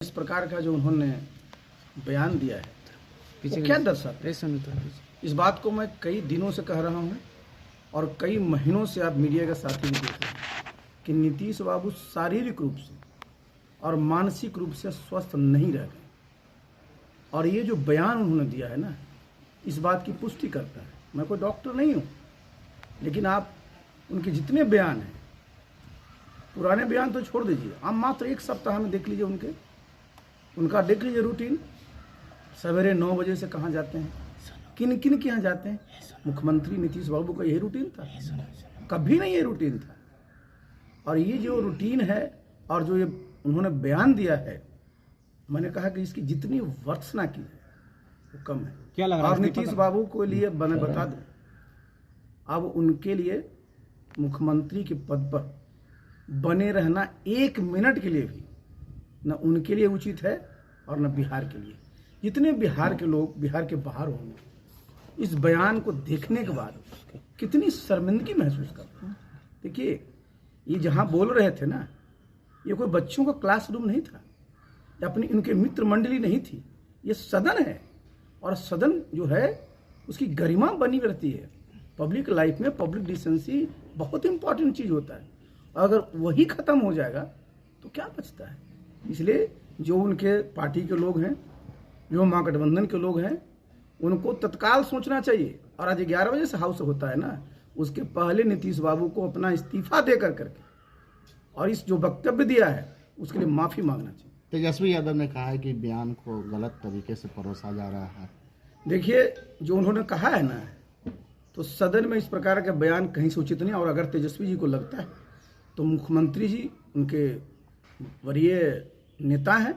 इस प्रकार का जो उन्होंने बयान दिया है वो क्या दर्शाता है? इस बात को मैं कई दिनों से कह रहा हूँ और कई महीनों से आप मीडिया के साथी भी देख रहे हैं कि नीतीश बाबू शारीरिक रूप से और मानसिक रूप से स्वस्थ नहीं रह गए। और ये जो बयान उन्होंने दिया है ना, इस बात की पुष्टि करता है। मैं कोई डॉक्टर नहीं हूँ, लेकिन आप उनके जितने बयान हैं, पुराने बयान तो छोड़ दीजिए, आप मात्र एक सप्ताह में देख लीजिए उनका देख लीजिए रूटीन। सवेरे 9 बजे से कहाँ जाते हैं, किन किन के यहाँ जाते हैं। मुख्यमंत्री नीतीश बाबू का यही रूटीन था? कभी नहीं ये रूटीन था। और ये जो रूटीन है और जो ये उन्होंने बयान दिया है, मैंने कहा कि इसकी जितनी वर्षना की है वो कम है। क्या लग रहा है? और नीतीश बाबू को लिए मैं बता दूं, अब उनके लिए मुख्यमंत्री के पद पर बने रहना 1 मिनट के लिए भी न उनके लिए उचित है और न बिहार के लिए। जितने बिहार के लोग बिहार के बाहर होंगे, इस बयान को देखने के बाद कितनी शर्मिंदगी महसूस करते हैं। देखिए, ये जहां बोल रहे थे ना, ये कोई बच्चों का क्लासरूम नहीं था, अपनी इनके मित्र मंडली नहीं थी, ये सदन है। और सदन जो है उसकी गरिमा बनी रहती है। पब्लिक लाइफ में पब्लिक डिसेंसी बहुत इंपॉर्टेंट चीज होता है। अगर वही खत्म हो जाएगा तो क्या बचता है? इसलिए जो उनके पार्टी के लोग हैं, जो महागठबंधन के लोग हैं, उनको तत्काल सोचना चाहिए। और आज 11 बजे से हाउस होता है ना, उसके पहले नीतीश बाबू को अपना इस्तीफा दे करके और इस जो वक्तव्य दिया है उसके लिए माफी मांगना चाहिए। तेजस्वी यादव ने कहा है कि बयान को गलत तरीके से परोसा जा रहा है। देखिए, जो उन्होंने कहा है ना, तो सदन में इस प्रकार का बयान कहीं से उचित नहीं। और अगर तेजस्वी जी को लगता है तो मुख्यमंत्री जी उनके वरीय नेता हैं,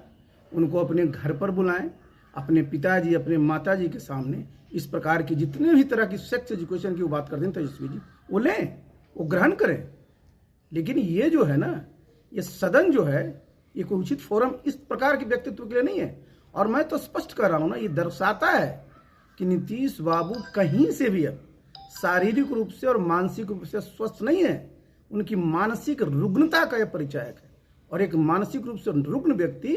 उनको अपने घर पर बुलाएं, अपने पिताजी अपने माताजी के सामने इस प्रकार की जितने भी तरह की सेक्स एजुकेशन की वो बात करते हैं तेजस्वी जी, वो लें, वो ग्रहण करें। लेकिन ये जो है ना, ये सदन जो है, ये कोई उचित फोरम इस प्रकार के व्यक्तित्व के लिए नहीं है। और मैं तो स्पष्ट कर रहा हूं ना, ये दर्शाता है कि नीतीश बाबू कहीं से भी अब शारीरिक रूप से और मानसिक रूप से स्वस्थ नहीं है। उनकी मानसिक रुग्णता का यह परिचायक है। और एक मानसिक रूप से रुग्ण व्यक्ति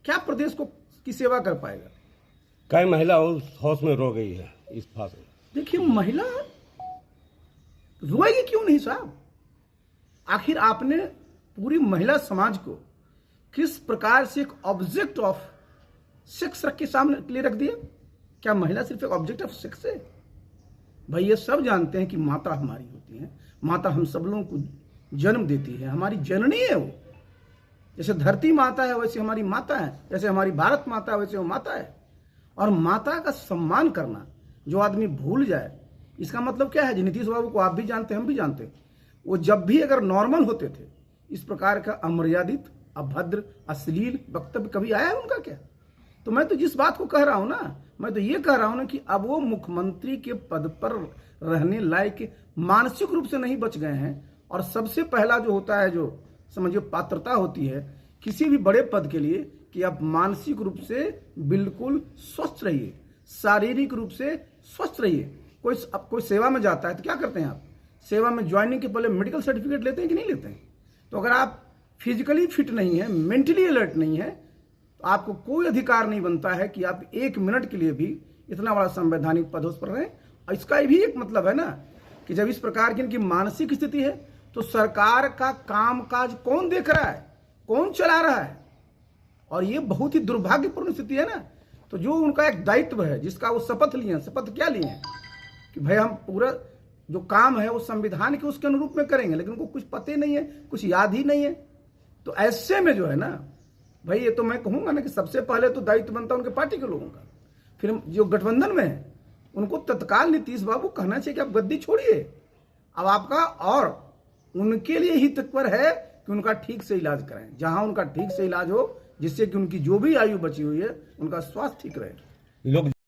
क्या प्रदेश को की सेवा कर पाएगा? कई महिला उस हाउस में रो गई है इस फांस में। देखिए, महिला रोएगी क्यों नहीं साहब? आखिर आपने पूरी महिला समाज को किस प्रकार से एक ऑब्जेक्ट ऑफ सेक्स रख के सामने ले रख दिया? क्या महिला सिर्फ एक ऑब्जेक्ट ऑफ सेक्स है? भाई, ये सब जानते हैं कि माता हमारी होती है, माता हम सब लोगों को जन्म देती है, हमारी जननी है वो। जैसे धरती माता है वैसे हमारी माता है, जैसे हमारी भारत माता है वैसे वो माता है। और माता का सम्मान करना जो आदमी भूल जाए, इसका मतलब क्या है? नीतीश बाबू को आप भी जानते हैं, हम भी जानते हैं, वो जब भी अगर नॉर्मल होते थे, इस प्रकार का अमर्यादित, अभद्र, अश्लील वक्तव्य कभी आया है उनका क्या? तो मैं तो जिस बात को कह रहा हूं ना, मैं तो ये कह रहा हूं ना कि अब वो मुख्यमंत्री के पद पर रहने लायक मानसिक रूप से नहीं बच गए हैं। और सबसे पहला जो होता है, जो समझिए पात्रता होती है किसी भी बड़े पद के लिए, कि आप मानसिक रूप से बिल्कुल स्वस्थ रहिए, शारीरिक रूप से स्वस्थ रहिए। कोई सेवा में जाता है तो क्या करते हैं आप? सेवा में ज्वाइनिंग के पहले मेडिकल सर्टिफिकेट लेते हैं कि नहीं लेते हैं? तो अगर आप फिजिकली फिट नहीं है, मेंटली अलर्ट नहीं है, तो आपको कोई अधिकार नहीं बनता है कि आप 1 मिनट के लिए भी इतना बड़ा संवैधानिक पद पर रहें। और इसका भी एक मतलब है ना कि जब इस प्रकार की इनकी मानसिक स्थिति है, तो सरकार का कामकाज कौन देख रहा है, कौन चला रहा है? और ये बहुत ही दुर्भाग्यपूर्ण स्थिति है ना। तो जो उनका एक दायित्व है, जिसका वो शपथ लिए हैं, शपथ क्या लिए हैं कि भाई हम पूरा जो काम है वो संविधान के उसके अनुरूप में करेंगे, लेकिन उनको कुछ पता ही नहीं है, कुछ याद ही नहीं है। तो ऐसे में जो है ना भाई, ये तो मैं कहूंगा ना कि सबसे पहले तो दायित्व बनता है उनके पार्टी के लोगों का। फिर जो गठबंधन में है उनको तत्काल नीतीश बाबू कहना चाहिए कि आप गद्दी छोड़िए अब आपका, और उनके लिए ही तत्पर है कि उनका ठीक से इलाज कराएं, जहां उनका ठीक से इलाज हो, जिससे कि उनकी जो भी आयु बची हुई है उनका स्वास्थ्य ठीक रहे। लोग